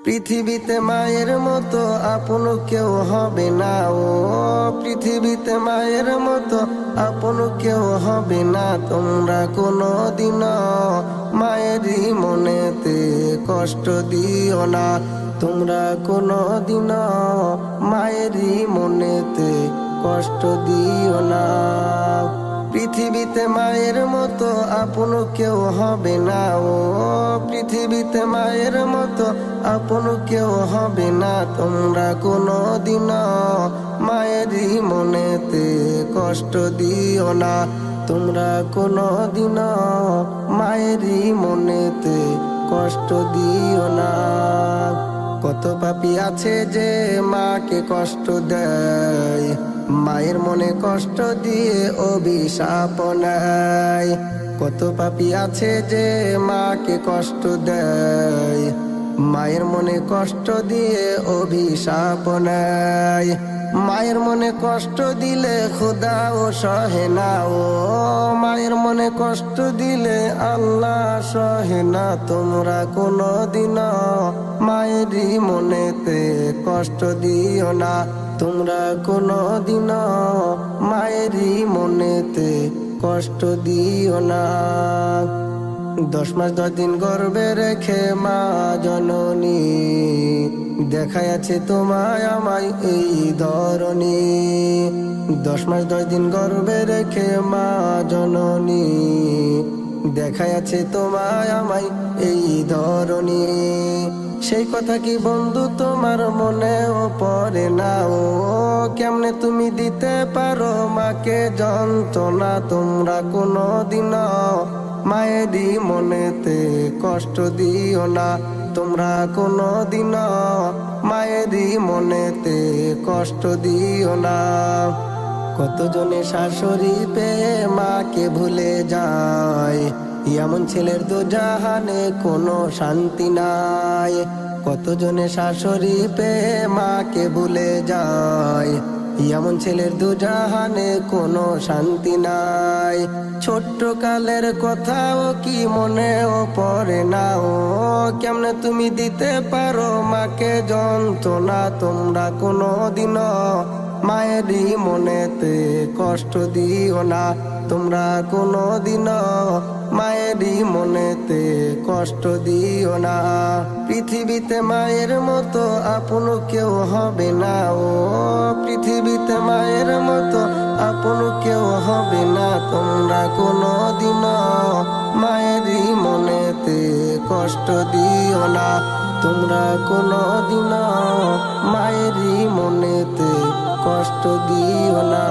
পৃথিবীতে মায়ের মতো আপন কেউ হবে না। ও পৃথিবীতে মায়ের মতো আপন কেউ হবে না। তোমরা কোনো দিন মায়েরই মনেতে কষ্ট দিও না। তোমরা কোনো দিন মায়েরই মনেতে কষ্ট দিও না। পৃথিবীতে মায়ের মতো আপন কেউ হবে না। ও পৃথিবীতে মায়ের মতো আপন কেউ হবে না। তোমরা কোনো দিন মায়েরই মনেতে কষ্ট দিও না। তোমরা কোনো দিন মায়েরই মনেতে কষ্ট দিও না। কত পাপী আছে যে মাকে কষ্ট দেয়, মায়ের মনে কষ্ট দিয়ে অভিশাপ নেয়। কত পাপী আছে যে মাকে কষ্ট দেয়, মায়ের মনে কষ্ট দিয়ে অভিশাপ নেয়। মায়ের মনে কষ্ট দিলে খোদাও সহে না। ও মায়ের মনে কষ্ট দিলে আল্লাহ সহে না। তোমরা কোনো দিন মায়েরই মনেতে কষ্ট দিও না। তোমরা কোনো দিন মায়েরই মনেতে কষ্ট দিও না। 10 মাস 10 দিন গর্ভে রেখে মা জননী দেখায় আছে তোমায় আমায় এই ধরনী। 10 মাস 10 দিন গর্ভে রেখে মা জননী দেখায় আছে তোমায় আমায় এই ধরনী। সেই কথা কি বন্ধু তোমার মনেও পড়ে না? ও কেমনে তুমি দিতে পারো মাকে যন্ত্রণা? তোমরা কোনো দিন মায়েরই মনেতে কষ্ট দিও না। তোমরা কোনো দিন মায়েরই মনেতে কষ্ট দিও না। কতজনে শাশুড়ি পেয়ে মাকে ভুলে যায়, এমন ছেলের দোজাহানে কোনো শান্তি নাই। কতজনে শাশুড়ি পেয়ে মাকে ভুলে যায়, এমন ছেলের দোজাহানে কোনো শান্তি নাই। ছোট্ট কালের কথাও কি মনেও পড়ে না? ও কেমনে তুমি দিতে পারো মাকে যন্ত্রণা? তোমরা কোনো দিন মায়েরই মনেতে কষ্ট দিও না। তোমরা কোনো দিন মায়েরই মনেতে কষ্ট দিও না। পৃথিবীতে মায়ের মতো আপন কেউ হবে না। ও পৃথিবীতে মায়ের মতো আপন কেউ হবে না। তোমরা কোনো দিন মায়েরই মনেতে কষ্ট দিও না। তোমরা কোনো দিন মায়েরই মনেতে কষ্ট দিও না।